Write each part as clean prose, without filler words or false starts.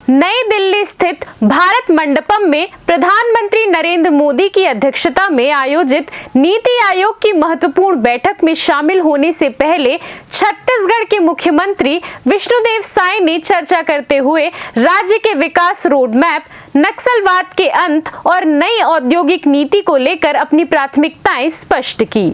नई दिल्ली स्थित भारत मंडपम में प्रधानमंत्री नरेंद्र मोदी की अध्यक्षता में आयोजित नीति आयोग की महत्वपूर्ण बैठक में शामिल होने से पहले छत्तीसगढ़ के मुख्यमंत्री विष्णुदेव साय ने चर्चा करते हुए राज्य के विकास रोड मैप, नक्सलवाद के अंत और नई औद्योगिक नीति को लेकर अपनी प्राथमिकताएं स्पष्ट की।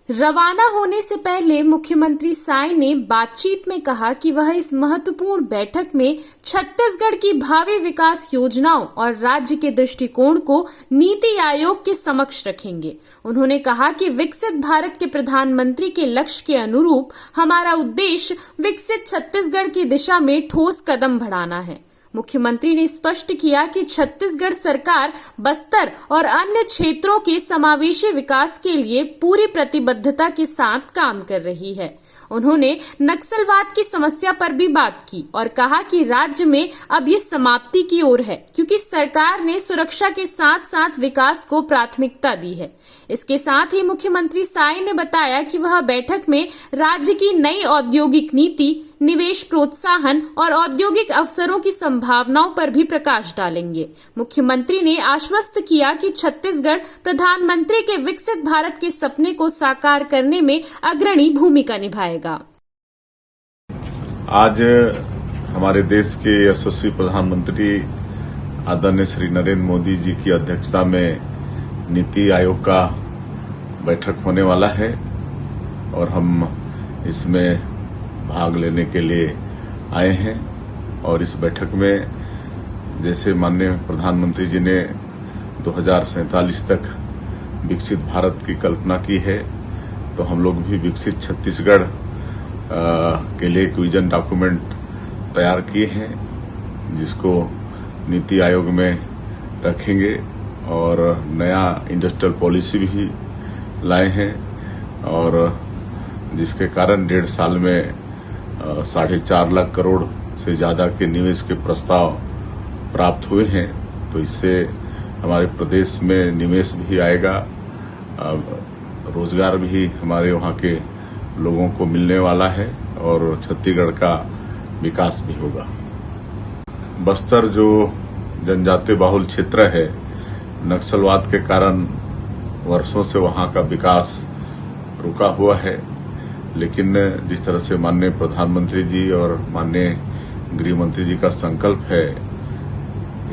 रवाना होने से पहले मुख्यमंत्री साय ने बातचीत में कहा कि वह इस महत्वपूर्ण बैठक में छत्तीसगढ़ की भावी विकास योजनाओं और राज्य के दृष्टिकोण को नीति आयोग के समक्ष रखेंगे। उन्होंने कहा कि विकसित भारत के प्रधानमंत्री के लक्ष्य के अनुरूप हमारा उद्देश्य विकसित छत्तीसगढ़ की दिशा में ठोस कदम बढ़ाना है। मुख्यमंत्री ने स्पष्ट किया कि छत्तीसगढ़ सरकार बस्तर और अन्य क्षेत्रों के समावेशी विकास के लिए पूरी प्रतिबद्धता के साथ काम कर रही है। उन्होंने नक्सलवाद की समस्या पर भी बात की और कहा कि राज्य में अब ये समाप्ति की ओर है, क्योंकि सरकार ने सुरक्षा के साथ साथ विकास को प्राथमिकता दी है। इसके साथ ही मुख्यमंत्री साय ने बताया कि वह बैठक में राज्य की नई औद्योगिक नीति, निवेश प्रोत्साहन और औद्योगिक अवसरों की संभावनाओं पर भी प्रकाश डालेंगे। मुख्यमंत्री ने आश्वस्त किया कि छत्तीसगढ़ प्रधानमंत्री के विकसित भारत के सपने को साकार करने में अग्रणी भूमिका निभाएगा। आज हमारे देश के यशस्वी प्रधानमंत्री आदरणीय श्री नरेंद्र मोदी जी की अध्यक्षता में नीति आयोग का बैठक होने वाला है और हम इसमें भाग लेने के लिए आए हैं। और इस बैठक में जैसे माननीय प्रधानमंत्री जी ने 2047 तक विकसित भारत की कल्पना की है, तो हम लोग भी विकसित छत्तीसगढ़ के लिए एक विजन डॉक्यूमेंट तैयार किए हैं, जिसको नीति आयोग में रखेंगे और नया इंडस्ट्रियल पॉलिसी भी लाए हैं और जिसके कारण 1.5 साल में 4.5 लाख करोड़ से ज्यादा के निवेश के प्रस्ताव प्राप्त हुए हैं। तो इससे हमारे प्रदेश में निवेश भी आएगा, रोजगार भी हमारे वहां के लोगों को मिलने वाला है और छत्तीसगढ़ का विकास भी होगा। बस्तर जो जनजातीय बाहुल क्षेत्र है, नक्सलवाद के कारण वर्षों से वहां का विकास रुका हुआ है, लेकिन जिस तरह से माननीय प्रधानमंत्री जी और माननीय गृह मंत्री जी का संकल्प है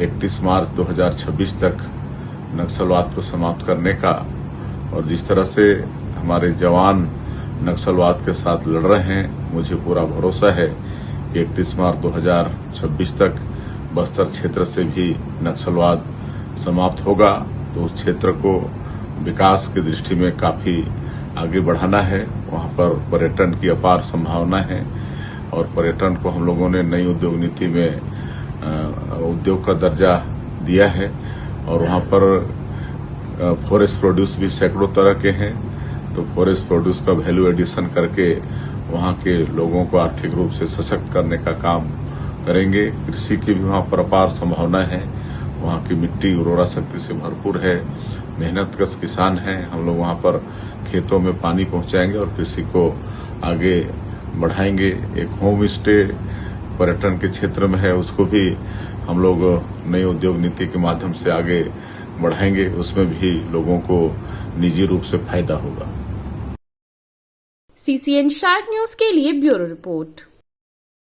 31 मार्च 2026 तक नक्सलवाद को समाप्त करने का, और जिस तरह से हमारे जवान नक्सलवाद के साथ लड़ रहे हैं, मुझे पूरा भरोसा है कि 31 मार्च 2026 तक बस्तर क्षेत्र से भी नक्सलवाद समाप्त होगा। तो उस क्षेत्र को विकास की दृष्टि में काफी आगे बढ़ाना है। वहां पर पर्यटन की अपार संभावना है और पर्यटन को हम लोगों ने नई उद्योग नीति में उद्योग का दर्जा दिया है और वहां पर फॉरेस्ट प्रोड्यूस भी सैकड़ों तरह के हैं। तो फॉरेस्ट प्रोड्यूस का वैल्यू एडिशन करके वहां के लोगों को आर्थिक रूप से सशक्त करने का काम करेंगे। कृषि की भी वहां पर अपार संभावना है। वहां की मिट्टी उर्वरा शक्ति से भरपूर है, मेहनतकश किसान हैं। हम लोग वहां पर खेतों में पानी पहुंचाएंगे और कृषि को आगे बढ़ाएंगे। एक होम स्टे पर्यटन के क्षेत्र में है, उसको भी हम लोग नई उद्योग नीति के माध्यम से आगे बढ़ाएंगे। उसमें भी लोगों को निजी रूप से फायदा होगा। CCN शार्क न्यूज के लिए ब्यूरो रिपोर्ट।